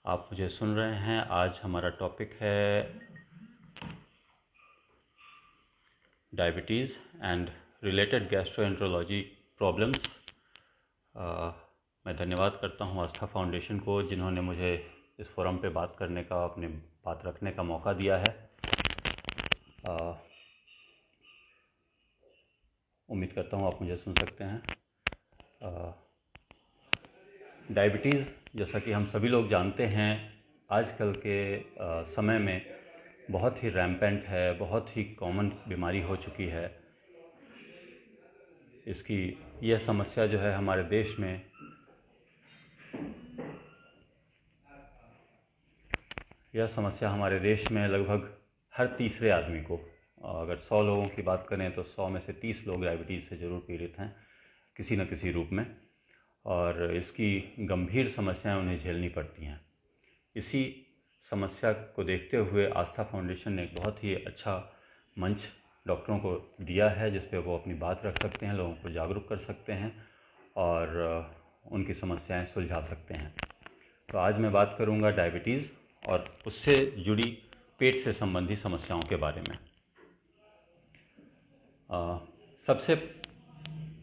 आप मुझे सुन रहे हैं। आज हमारा टॉपिक है diabetes and related gastroenterology problems. मैं धन्यवाद करता हूं आस्था फाउंडेशन को, जिन्होंने मुझे इस फोरम पे बात करने का, अपनी बात रखने का मौका दिया है। उम्मीद करता हूं आप मुझे सुन सकते हैं। डायबिटीज़, जैसा कि हम सभी लोग जानते हैं, आजकल के समय में बहुत ही रैम्पेंट है, बहुत ही कॉमन बीमारी हो चुकी है। इसकी यह समस्या जो है हमारे देश में लगभग हर तीसरे आदमी को, अगर 100 लोगों की बात करें तो 100 में से 30 लोग डायबिटीज़ से ज़रूर पीड़ित हैं किसी न किसी रूप में, और इसकी गंभीर समस्याएं उन्हें झेलनी पड़ती हैं। इसी समस्या को देखते हुए आस्था फाउंडेशन ने एक बहुत ही अच्छा मंच डॉक्टरों को दिया है, जिस पे वो अपनी बात रख सकते हैं, लोगों को जागरूक कर सकते हैं और उनकी समस्याएं सुलझा सकते हैं। तो आज मैं बात करूंगा डायबिटीज़ और उससे जुड़ी पेट से संबंधी समस्याओं के बारे में। सबसे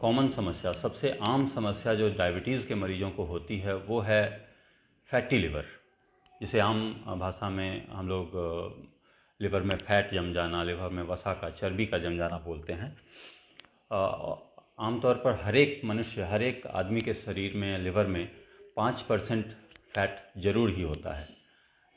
कॉमन समस्या, सबसे आम समस्या जो डायबिटीज़ के मरीजों को होती है वो है फैटी लिवर, जिसे आम भाषा में हम लोग लिवर में फैट जम जाना, लिवर में वसा का, चर्बी का जम जाना बोलते हैं। आमतौर पर हर एक आदमी के शरीर में, लिवर में 5% फैट ज़रूर ही होता है।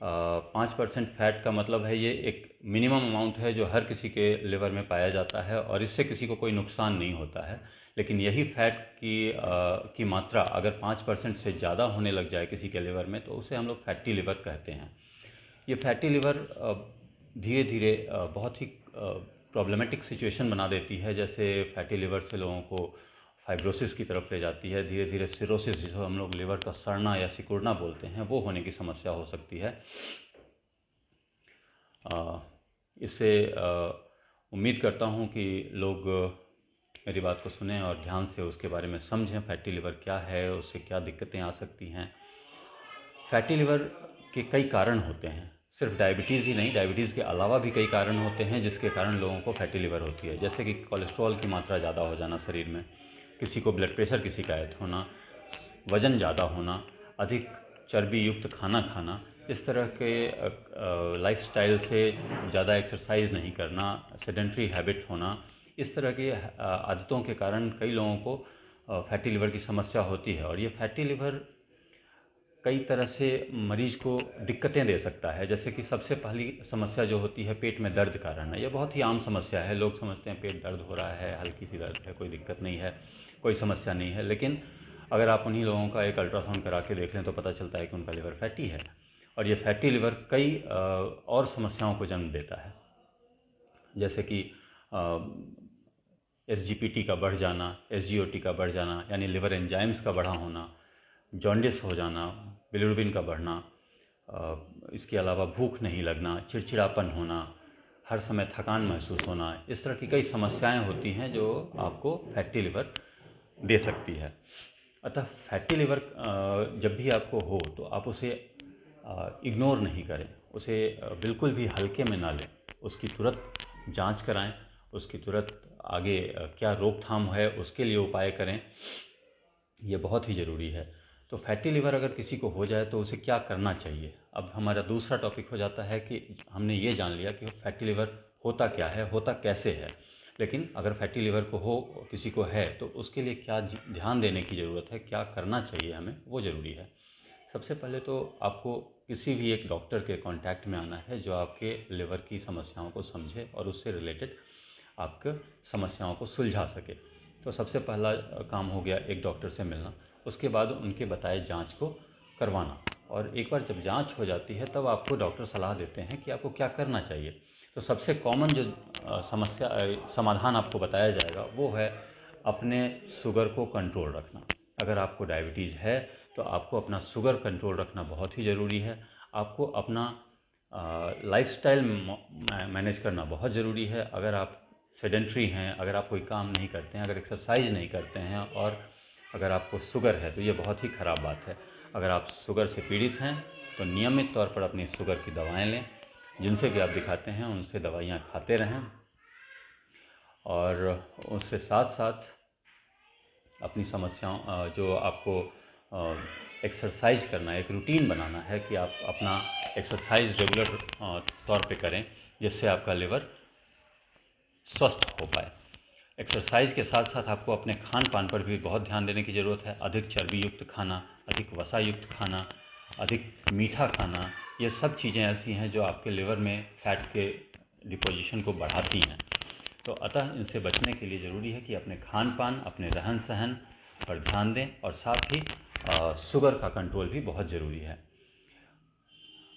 5% फैट का मतलब है ये एक मिनिमम अमाउंट है जो हर किसी के लिवर में पाया जाता है और इससे किसी को कोई नुकसान नहीं होता है। लेकिन यही फैट की मात्रा अगर 5% से ज़्यादा होने लग जाए किसी के लिवर में, तो उसे हम लोग फैटी लिवर कहते हैं। ये फैटी लिवर धीरे धीरे बहुत ही प्रॉब्लमेटिक सिचुएशन बना देती है। जैसे फैटी लिवर से लोगों को फाइब्रोसिस की तरफ ले जाती है, धीरे धीरे सिरोसिस, जिसे हम लोग लिवर का सड़ना या सिकुड़ना बोलते हैं, वो होने की समस्या हो सकती है। इससे उम्मीद करता हूँ कि लोग मेरी बात को सुनें और ध्यान से उसके बारे में समझें, फैटी लिवर क्या है, उससे क्या दिक्कतें आ सकती हैं। फैटी लिवर के कई कारण होते हैं, सिर्फ डायबिटीज़ ही नहीं, डायबिटीज़ के अलावा भी कई कारण होते हैं जिसके कारण लोगों को फैटी लिवर होती है। जैसे कि कोलेस्ट्रॉल की मात्रा ज़्यादा हो जाना शरीर में, किसी को ब्लड प्रेशर की शिकायत होना, वज़न ज़्यादा होना, अधिक चर्बी युक्त खाना खाना, इस तरह के लाइफस्टाइल से ज़्यादा एक्सरसाइज नहीं करना, सेडेंट्री हैबिट होना, इस तरह की आदतों के कारण कई लोगों को फैटी लिवर की समस्या होती है। और ये फैटी लिवर कई तरह से मरीज को दिक्कतें दे सकता है। जैसे कि सबसे पहली समस्या जो होती है पेट में दर्द का रहना। यह बहुत ही आम समस्या है। लोग समझते हैं पेट दर्द हो रहा है, हल्की सी दर्द है, कोई दिक्कत नहीं है, कोई समस्या नहीं है। लेकिन अगर आप उन्हीं लोगों का एक अल्ट्रासाउंड करा के देख लें तो पता चलता है कि उनका लिवर फैटी है। और ये फैटी लिवर कई और समस्याओं को जन्म देता है, जैसे कि SGPT का बढ़ जाना, SGOT का बढ़ जाना, यानी लिवर एंजाइम्स का बढ़ा होना, जॉन्डिस हो जाना, बिलिरुबिन का बढ़ना, इसके अलावा भूख नहीं लगना, चिड़चिड़ापन होना, हर समय थकान महसूस होना, इस तरह की कई समस्याएं होती हैं जो आपको फैटी लिवर दे सकती है। अतः फैटी लिवर जब भी आपको हो तो आप उसे इग्नोर नहीं करें, उसे बिल्कुल भी हल्के में ना लें, उसकी तुरंत जांच कराएं, उसकी तुरंत आगे क्या रोकथाम है उसके लिए उपाय करें, ये बहुत ही ज़रूरी है। तो फैटी लिवर अगर किसी को हो जाए तो उसे क्या करना चाहिए। अब हमारा दूसरा टॉपिक हो जाता है कि हमने ये जान लिया कि फैटी लिवर होता क्या है, होता कैसे है, लेकिन अगर फैटी लिवर को हो, किसी को है, तो उसके लिए क्या ध्यान देने की ज़रूरत है, क्या करना चाहिए हमें, वो ज़रूरी है। सबसे पहले तो आपको किसी भी एक डॉक्टर के कांटेक्ट में आना है जो आपके लिवर की समस्याओं को समझे और उससे रिलेटेड आपके समस्याओं को सुलझा सके। तो सबसे पहला काम हो गया एक डॉक्टर से मिलना, उसके बाद उनके बताए जांच को करवाना, और एक बार जब जांच हो जाती है तब आपको डॉक्टर सलाह देते हैं कि आपको क्या करना चाहिए। तो सबसे कॉमन जो समाधान आपको बताया जाएगा वो है अपने शुगर को कंट्रोल रखना। अगर आपको डायबिटीज़ है तो आपको अपना शुगर कंट्रोल रखना बहुत ही ज़रूरी है। आपको अपना लाइफस्टाइल मैनेज करना बहुत ज़रूरी है। अगर आप सेडेंट्री हैं, अगर आप कोई काम नहीं करते हैं, अगर एक्सरसाइज नहीं करते हैं और अगर आपको शुगर है तो ये बहुत ही ख़राब बात है। अगर आप शुगर से पीड़ित हैं तो नियमित तौर पर अपनी शुगर की दवाएं लें, जिनसे भी आप दिखाते हैं उनसे दवाइयाँ खाते रहें, और उससे साथ साथ अपनी समस्याओं जो आपको एक्सरसाइज करना है, एक रूटीन बनाना है कि आप अपना एक्सरसाइज रेगुलर तौर पे करें, जिससे आपका लिवर स्वस्थ हो पाए। एक्सरसाइज के साथ साथ आपको अपने खान पान पर भी बहुत ध्यान देने की ज़रूरत है। अधिक चर्बी युक्त खाना, अधिक वसा युक्त खाना, अधिक मीठा खाना, ये सब चीज़ें ऐसी हैं जो आपके लिवर में फैट के डिपोजिशन को बढ़ाती हैं। तो अतः इनसे बचने के लिए ज़रूरी है कि अपने खान पान, अपने रहन सहन पर ध्यान दें, और साथ ही शुगर का कंट्रोल भी बहुत ज़रूरी है।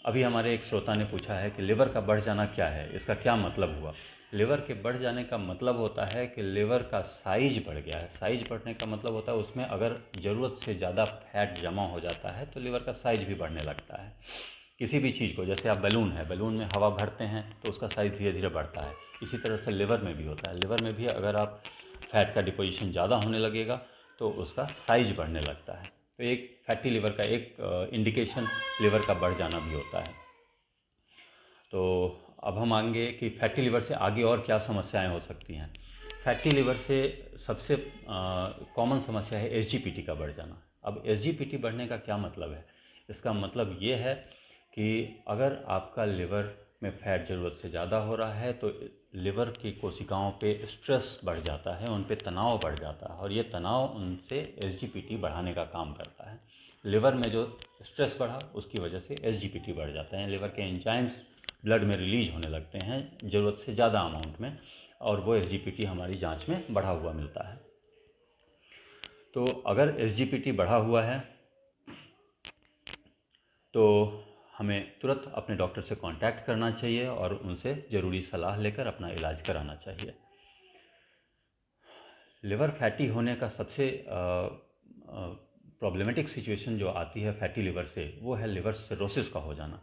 अभी हमारे एक श्रोता ने पूछा है कि लिवर का बढ़ जाना क्या है, इसका क्या मतलब हुआ। लिवर के बढ़ जाने का मतलब होता है कि लिवर का साइज बढ़ गया है। साइज बढ़ने का मतलब होता है उसमें अगर ज़रूरत से ज़्यादा फैट जमा हो जाता है तो लिवर का साइज भी बढ़ने लगता है। किसी भी चीज़ को, जैसे आप बैलून है, बैलून में हवा भरते हैं तो उसका साइज़ धीरे धीरे बढ़ता है। इसी तरह से लिवर में भी होता है। लिवर में भी अगर आप फैट का डिपोजिशन ज़्यादा होने लगेगा तो उसका साइज बढ़ने लगता है। तो एक फैटी लिवर का एक इंडिकेशन लिवर का बढ़ जाना भी होता है। तो अब हम आएंगे कि फैटी लिवर से आगे और क्या समस्याएं हो सकती हैं। फैटी लिवर से सबसे कॉमन समस्या है एसजीपीटी का बढ़ जाना। अब एसजीपीटी बढ़ने का क्या मतलब है? इसका मतलब ये है कि अगर आपका लिवर में फैट ज़रूरत से ज़्यादा हो रहा है तो लिवर की कोशिकाओं पे स्ट्रेस बढ़ जाता है, उन पे तनाव बढ़ जाता है, और ये तनाव उनसे एसजीपीटी बढ़ाने का काम करता है। लिवर में जो स्ट्रेस बढ़ा उसकी वजह से एसजीपीटी बढ़ जाता है। लिवर के एंजाइम्स ब्लड में रिलीज होने लगते हैं ज़रूरत से ज़्यादा अमाउंट में, और वो एसजीपीटी हमारी जांच में बढ़ा हुआ मिलता है। तो अगर एसजीपीटी बढ़ा हुआ है तो हमें तुरंत अपने डॉक्टर से कांटेक्ट करना चाहिए और उनसे ज़रूरी सलाह लेकर अपना इलाज कराना चाहिए। लिवर फैटी होने का सबसे प्रॉब्लमेटिक सिचुएशन जो आती है फैटी लिवर से, वो है लिवर सिरोसिस का हो जाना।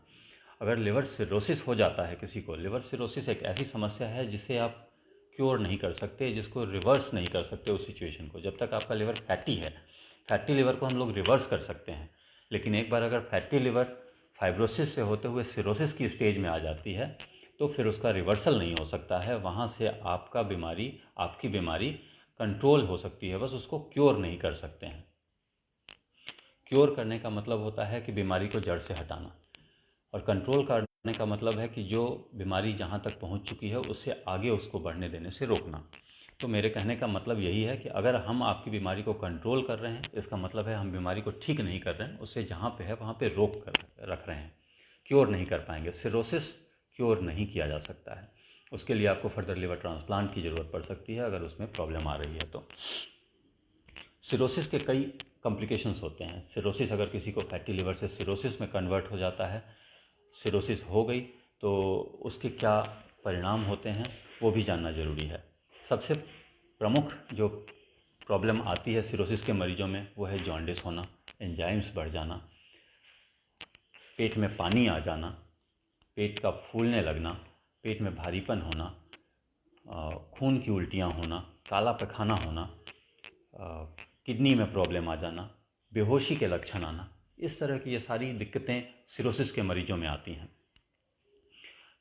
अगर लिवर सिरोसिस हो जाता है किसी को, लिवर सिरोसिस एक ऐसी समस्या है जिसे आप क्योर नहीं कर सकते, जिसको रिवर्स नहीं कर सकते उस सिचुएशन को। जब तक आपका लिवर फैटी है, फैटी लिवर को हम लोग रिवर्स कर सकते हैं, लेकिन एक बार अगर फैटी लिवर फाइब्रोसिस से होते हुए सिरोसिस की स्टेज में आ जाती है तो फिर उसका रिवर्सल नहीं हो सकता है। वहाँ से आपकी बीमारी कंट्रोल हो सकती है, बस उसको क्योर नहीं कर सकते हैं। क्योर करने का मतलब होता है कि बीमारी को जड़ से हटाना, और कंट्रोल करने का मतलब है कि जो बीमारी जहाँ तक पहुँच चुकी है उससे आगे उसको बढ़ने देने से रोकना। तो मेरे कहने का मतलब यही है कि अगर हम आपकी बीमारी को कंट्रोल कर रहे हैं, इसका मतलब है हम बीमारी को ठीक नहीं कर रहे हैं, उससे जहाँ पे है वहाँ पे रोक कर रख रहे हैं, क्योर नहीं कर पाएंगे। सिरोसिस क्योर नहीं किया जा सकता है, उसके लिए आपको फर्दर लिवर ट्रांसप्लांट की ज़रूरत पड़ सकती है अगर उसमें प्रॉब्लम आ रही है तो। सिरोसिस के कई कॉम्प्लिकेशंस होते हैं। सिरोसिस अगर किसी को फैटी लिवर से सिरोसिस में कन्वर्ट हो जाता है, सिरोसिस हो गई तो उसके क्या परिणाम होते हैं वो भी जानना ज़रूरी है। सबसे प्रमुख जो प्रॉब्लम आती है सिरोसिस के मरीजों में वो है जॉन्डिस होना, एंजाइम्स बढ़ जाना, पेट में पानी आ जाना, पेट का फूलने लगना, पेट में भारीपन होना, खून की उल्टियाँ होना, काला पैखाना होना, किडनी में प्रॉब्लम आ जाना, बेहोशी के लक्षण आना। इस तरह की ये सारी दिक्कतें सिरोसिस के मरीजों में आती हैं।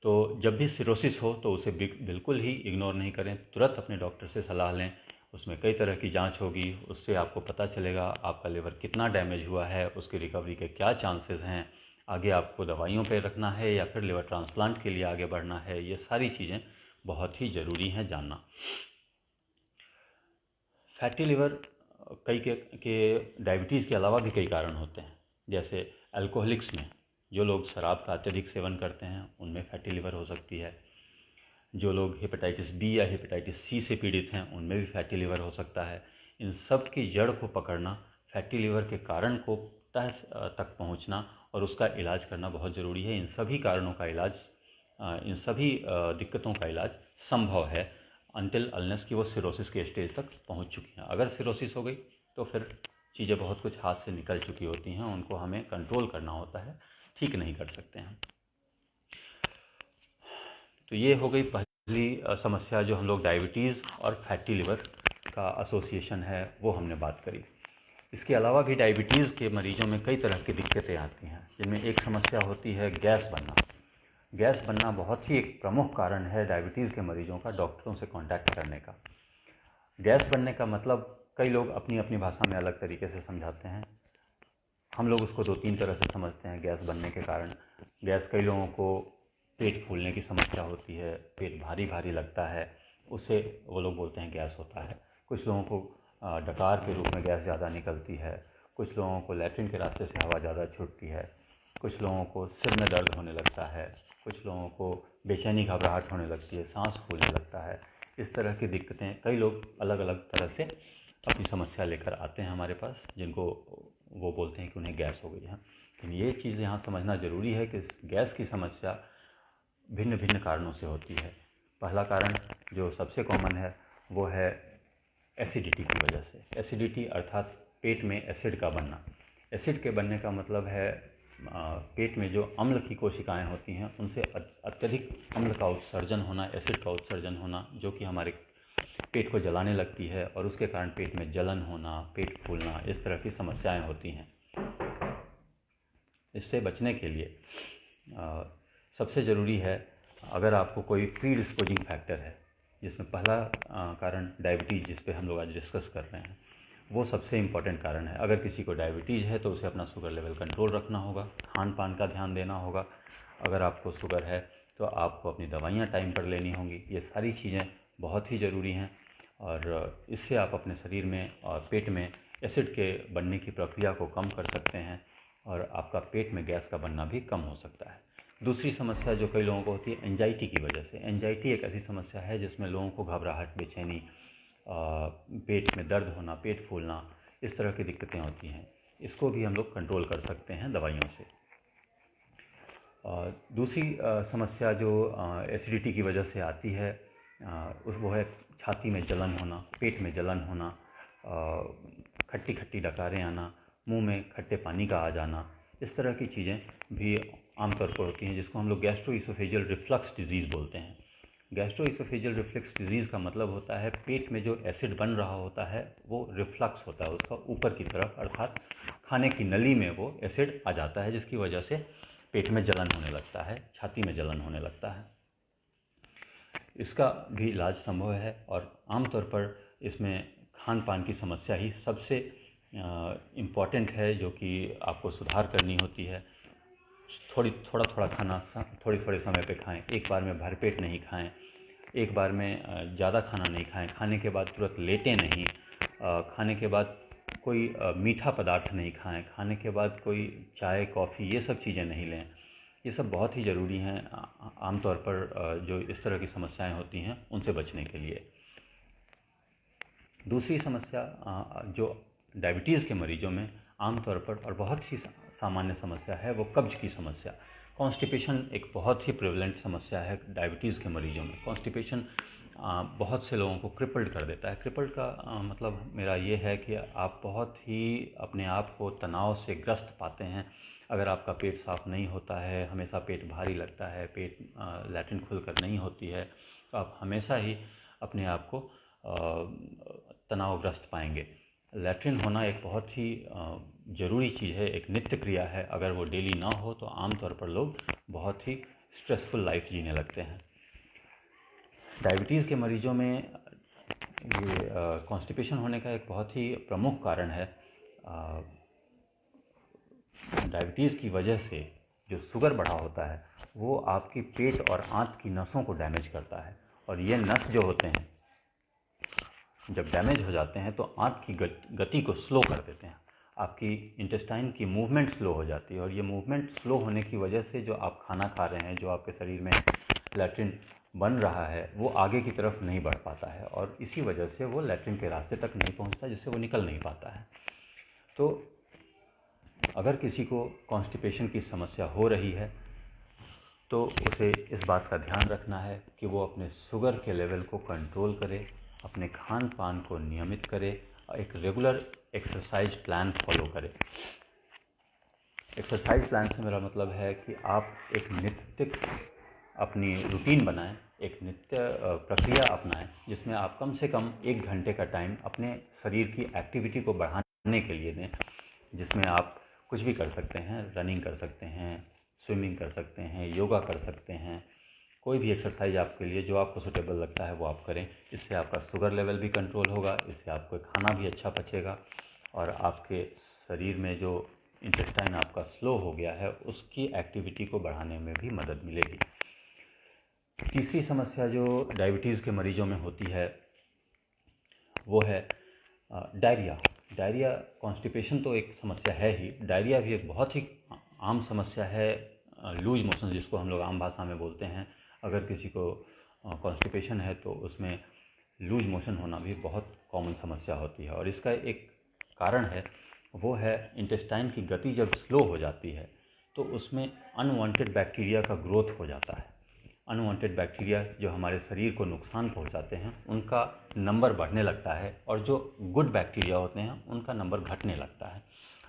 तो जब भी सिरोसिस हो तो उसे बिल्कुल ही इग्नोर नहीं करें, तुरंत अपने डॉक्टर से सलाह लें। उसमें कई तरह की जांच होगी, उससे आपको पता चलेगा आपका लिवर कितना डैमेज हुआ है, उसकी रिकवरी के क्या चांसेस हैं, आगे आपको दवाइयों पे रखना है या फिर लिवर ट्रांसप्लांट के लिए आगे बढ़ना है। ये सारी चीज़ें बहुत ही ज़रूरी हैं जानना। फैटी लिवर के डायबिटीज़ के अलावा भी कई कारण होते हैं, जैसे अल्कोहलिक्स में जो लोग शराब का अत्यधिक सेवन करते हैं उनमें फैटी लिवर हो सकती है। जो लोग हेपेटाइटिस बी या हेपेटाइटिस सी से पीड़ित हैं उनमें भी फैटी लिवर हो सकता है। इन सब की जड़ को पकड़ना, फैटी लिवर के कारण को तह तक पहुंचना और उसका इलाज करना बहुत ज़रूरी है। इन सभी कारणों का इलाज, इन सभी दिक्कतों का इलाज संभव है अनटिल अनलेस कि वो सिरोसिस के स्टेज तक पहुंच चुकी हैं। अगर सिरोसिस हो गई तो फिर चीज़ें बहुत कुछ हाथ से निकल चुकी होती हैं, उनको हमें कंट्रोल करना होता है, ठीक नहीं कर सकते हैं। तो ये हो गई पहली समस्या जो हम लोग डायबिटीज़ और फैटी लिवर का एसोसिएशन है वो हमने बात करी। इसके अलावा भी डायबिटीज़ के मरीजों में कई तरह की दिक्कतें आती हैं, जिनमें एक समस्या होती है गैस बनना। गैस बनना बहुत ही एक प्रमुख कारण है डायबिटीज़ के मरीजों का डॉक्टरों से कांटेक्ट करने का। गैस बनने का मतलब कई लोग अपनी अपनी भाषा में अलग तरीके से समझाते हैं। हम लोग उसको 2-3 तरह से समझते हैं गैस बनने के कारण। गैस कई लोगों को पेट फूलने की समस्या होती है, पेट भारी भारी लगता है, उससे वो लोग बोलते हैं गैस होता है। कुछ लोगों को डकार के रूप में गैस ज़्यादा निकलती है, कुछ लोगों को लैट्रिन के रास्ते से हवा ज़्यादा छूटती है, कुछ लोगों को सिर में दर्द होने लगता है, कुछ लोगों को बेचैनी घबराहट होने लगती है, सांस फूलने लगता है। इस तरह की दिक्कतें कई लोग अलग अलग तरह से अपनी समस्या लेकर आते हैं हमारे पास, जिनको वो बोलते हैं कि उन्हें गैस हो गई है। लेकिन ये चीज़ यहाँ समझना ज़रूरी है कि गैस की समस्या भिन्न भिन्न कारणों से होती है। पहला कारण जो सबसे कॉमन है वो है एसिडिटी की वजह से। एसिडिटी अर्थात पेट में एसिड का बनना। एसिड के बनने का मतलब है पेट में जो अम्ल की कोशिकाएं होती हैं उनसे अत्यधिक अम्ल का उत्सर्जन होना, एसिड का उत्सर्जन होना, जो कि हमारे पेट को जलाने लगती है और उसके कारण पेट में जलन होना, पेट फूलना, इस तरह की समस्याएं होती हैं। इससे बचने के लिए सबसे ज़रूरी है, अगर आपको कोई प्री डिस्पोजिंग फैक्टर है, जिसमें पहला कारण डायबिटीज़ जिस पे हम लोग आज डिस्कस कर रहे हैं, वो सबसे इम्पॉर्टेंट कारण है। अगर किसी को डायबिटीज़ है तो उसे अपना शुगर लेवल कंट्रोल रखना होगा, खान पान का ध्यान देना होगा। अगर आपको शुगर है तो आपको अपनी दवाइयाँ टाइम पर लेनी होंगी। ये सारी चीज़ें बहुत ही ज़रूरी हैं और इससे आप अपने शरीर में और पेट में एसिड के बनने की प्रक्रिया को कम कर सकते हैं और आपका पेट में गैस का बनना भी कम हो सकता है। दूसरी समस्या जो कई लोगों को होती है एंजाइटी की वजह से। एंजाइटी एक ऐसी समस्या है जिसमें लोगों को घबराहट, बेचैनी, पेट में दर्द होना, पेट फूलना, इस तरह की दिक्कतें होती हैं। इसको भी हम लोग कंट्रोल कर सकते हैं दवाइयों से। दूसरी समस्या जो एसिडिटी की वजह से आती है वो है छाती में जलन होना, पेट में जलन होना, खट्टी खट्टी डकारें आना, मुंह में खट्टे पानी का आ जाना। इस तरह की चीज़ें भी आमतौर पर होती हैं, जिसको हम लोग गैस्ट्रोइसोफेजियल रिफ्लक्स डिजीज़ बोलते हैं। गैस्ट्रोइसोफेजियल रिफ्लक्स डिजीज़ का मतलब होता है पेट में जो एसिड बन रहा होता है वो रिफ्लक्स होता है उसका ऊपर की तरफ, अर्थात खाने की नली में वो एसिड आ जाता है, जिसकी वजह से पेट में जलन होने लगता है, छाती में जलन होने लगता है। इसका भी इलाज संभव है और आमतौर पर इसमें खान पान की समस्या ही सबसे इम्पॉर्टेंट है, जो कि आपको सुधार करनी होती है। थोड़ा थोड़ा खाना थोड़े थोड़े समय पे खाएं, एक बार में भरपेट नहीं खाएं, एक बार में ज़्यादा खाना नहीं खाएं, खाने के बाद तुरंत लेटें नहीं, खाने के बाद कोई मीठा पदार्थ नहीं खाएं, खाने के बाद कोई चाय, कॉफ़ी, ये सब चीज़ें नहीं लें। ये सब बहुत ही ज़रूरी हैं आमतौर पर जो इस तरह की समस्याएं होती हैं उनसे बचने के लिए। दूसरी समस्या जो डायबिटीज़ के मरीजों में आमतौर पर और बहुत ही सामान्य समस्या है वो कब्ज़ की समस्या। कॉन्स्टिपेशन एक बहुत ही प्रेवलेंट समस्या है डायबिटीज़ के मरीजों में। कॉन्स्टिपेशन बहुत से लोगों को क्रिपल्ड कर देता है। क्रिपल्ड का मतलब मेरा ये है कि आप बहुत ही अपने आप को तनाव से ग्रस्त पाते हैं। अगर आपका पेट साफ़ नहीं होता है, हमेशा पेट भारी लगता है, पेट लैट्रिन खुलकर नहीं होती है, तो आप हमेशा ही अपने आप को तनावग्रस्त पाएंगे। लैट्रिन होना एक बहुत ही ज़रूरी चीज़ है, एक नित्य क्रिया है। अगर वो डेली ना हो तो आमतौर पर लोग बहुत ही स्ट्रेसफुल लाइफ जीने लगते हैं। डायबिटीज़ के मरीजों में ये कॉन्स्टिपेशन होने का एक बहुत ही प्रमुख कारण है। डायबिटीज़ की वजह से जो शुगर बढ़ा होता है वो आपकी पेट और आंत की नसों को डैमेज करता है, और ये नस जो होते हैं जब डैमेज हो जाते हैं तो आंत की गति को स्लो कर देते हैं। आपकी इंटेस्टाइन की मूवमेंट स्लो हो जाती है, और ये मूवमेंट स्लो होने की वजह से जो आप खाना खा रहे हैं, जो आपके शरीर में लैट्रिन बन रहा है, वो आगे की तरफ नहीं बढ़ पाता है, और इसी वजह से वो लैट्रिन के रास्ते तक नहीं पहुंचता, जिससे वो निकल नहीं पाता है। तो अगर किसी को कॉन्स्टिपेशन की समस्या हो रही है तो उसे इस बात का ध्यान रखना है कि वो अपने शुगर के लेवल को कंट्रोल करे, अपने खान पान को नियमित करे, एक रेगुलर एक्सरसाइज प्लान फॉलो करें। एक्सरसाइज प्लान से मेरा मतलब है कि आप एक नित्य अपनी रूटीन बनाएं, एक नित्य प्रक्रिया अपनाएं, जिसमें आप कम से कम 1 घंटे का टाइम अपने शरीर की एक्टिविटी को बढ़ाने करने के लिए दें, जिसमें आप कुछ भी कर सकते हैं, रनिंग कर सकते हैं, स्विमिंग कर सकते हैं, योगा कर सकते हैं, कोई भी एक्सरसाइज आपके लिए जो आपको सूटेबल लगता है वो आप करें। इससे आपका शुगर लेवल भी कंट्रोल होगा, इससे आपको खाना भी अच्छा पचेगा और आपके शरीर में जो इंटेस्टाइन आपका स्लो हो गया है उसकी एक्टिविटी को बढ़ाने में भी मदद मिलेगी। तीसरी समस्या जो डायबिटीज़ के मरीजों में होती है वो है डायरिया। डायरिया, कॉन्स्टिपेशन तो एक समस्या है ही, डायरिया भी एक बहुत ही आम समस्या है। लूज मोशन जिसको हम लोग आम भाषा में बोलते हैं, अगर किसी को कॉन्स्टिपेशन है तो उसमें लूज मोशन होना भी बहुत कॉमन समस्या होती है। और इसका एक कारण है वो है इंटेस्टाइन की गति जब स्लो हो जाती है तो उसमें अनवांटेड बैक्टीरिया का ग्रोथ हो जाता है। अनवांटेड बैक्टीरिया जो हमारे शरीर को नुकसान पहुंचाते हैं उनका नंबर बढ़ने लगता है और जो गुड बैक्टीरिया होते हैं उनका नंबर घटने लगता है।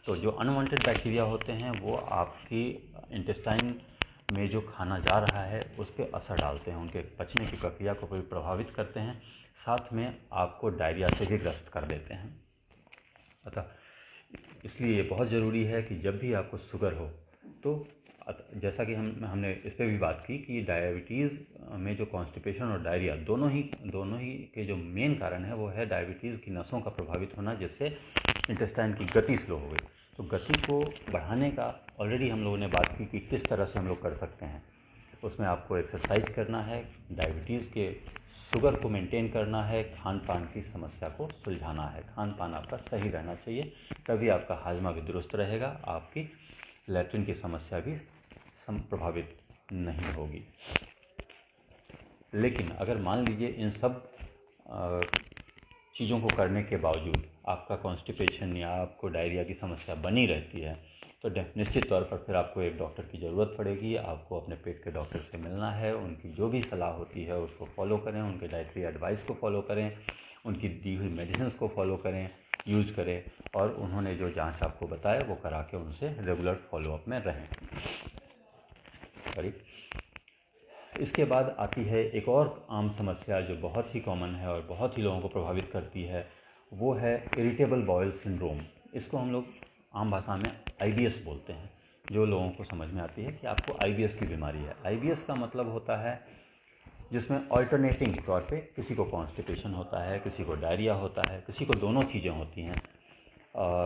तो जो अनवांटेड बैक्टीरिया होते हैं वो आपकी इंटेस्टाइन में जो खाना जा रहा है उस पर असर डालते हैं, उनके पचने की प्रक्रिया को भी प्रभावित करते हैं, साथ में आपको डायरिया से भी ग्रस्त कर देते हैं। अतः इसलिए ये बहुत ज़रूरी है कि जब भी आपको शुगर हो तो जैसा कि हमने इस पर भी बात की कि डायबिटीज़ में जो कॉन्स्टिपेशन और डायरिया दोनों ही के जो मेन कारण है वो है डायबिटीज़ की नसों का प्रभावित होना, जिससे इंटेस्टाइन की गति स्लो हो गई। तो गति को बढ़ाने का ऑलरेडी हम लोगों ने बात की कि किस तरह से हम लोग कर सकते हैं। उसमें आपको एक्सरसाइज करना है, डायबिटीज़ के शुगर को मेंटेन करना है, खान पान की समस्या को सुलझाना है। खान पान आपका सही रहना चाहिए, तभी आपका हाजमा भी दुरुस्त रहेगा, आपकी लैट्रिन की समस्या भी प्रभावित नहीं होगी। लेकिन अगर मान लीजिए इन सब चीज़ों को करने के बावजूद आपका कॉन्स्टिपेशन या आपको डायरिया की समस्या बनी रहती है तो निश्चित तौर पर फिर आपको एक डॉक्टर की ज़रूरत पड़ेगी। आपको अपने पेट के डॉक्टर से मिलना है, उनकी जो भी सलाह होती है उसको फॉलो करें, उनके डाइटरी एडवाइस को फॉलो करें, उनकी दी हुई मेडिसिन्स को फॉलो करें, यूज़ करें और उन्होंने जो जांच आपको बताया वो करा के उनसे रेगुलर फॉलोअप में रहें। इसके बाद आती है एक और आम समस्या जो बहुत ही कॉमन है और बहुत ही लोगों को प्रभावित करती है, वो है इरिटेबल बाउल सिंड्रोम। इसको हम लोग आम भाषा में IBS बोलते हैं। जो लोगों को समझ में आती है कि आपको IBS की बीमारी है। IBS का मतलब होता है जिसमें अल्टरनेटिंग तौर पे किसी को कॉन्स्टिपेशन होता है, किसी को डायरिया होता है, किसी को दोनों चीज़ें होती हैं,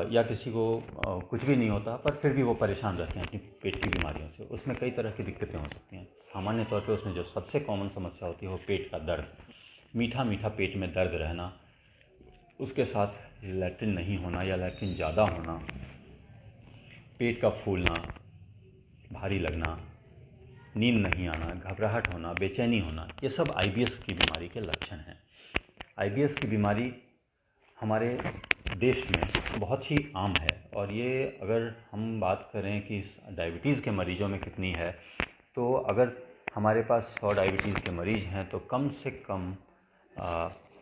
या किसी को कुछ भी नहीं होता पर फिर भी वो परेशान रहते हैं अपनी पेट की बीमारियों से। उसमें कई तरह की दिक्कतें हो सकती हैं। सामान्य तौर पे उसमें जो सबसे कॉमन समस्या होती है वो पेट का दर्द, मीठा मीठा पेट में दर्द रहना, उसके साथ लैट्रिन नहीं होना या लैट्रिन ज़्यादा होना, पेट का फूलना, भारी लगना, नींद नहीं आना, घबराहट होना, बेचैनी होना, ये सब IBS की बीमारी के लक्षण हैं। IBS की बीमारी हमारे देश में बहुत ही आम है और ये अगर हम बात करें कि डायबिटीज़ के मरीजों में कितनी है, तो अगर हमारे पास 100 डायबिटीज़ के मरीज हैं तो कम से कम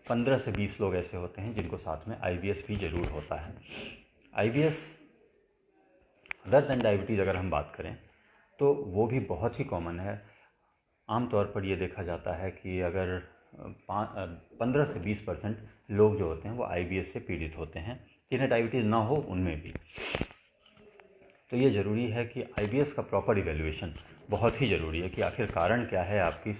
15 से 20 लोग ऐसे होते हैं जिनको साथ में IBS भी ज़रूर होता है। IBS अदर देन डायबिटीज़ अगर हम बात करें तो वो भी बहुत ही कॉमन है। आमतौर पर ये देखा जाता है कि अगर 15 से 20% लोग जो होते हैं वो IBS से पीड़ित होते हैं, जिन्हें डायबिटीज़ ना हो उनमें भी। तो ये ज़रूरी है कि IBS का प्रॉपर इवैल्यूएशन बहुत ही ज़रूरी है कि आखिर कारण क्या है आपकी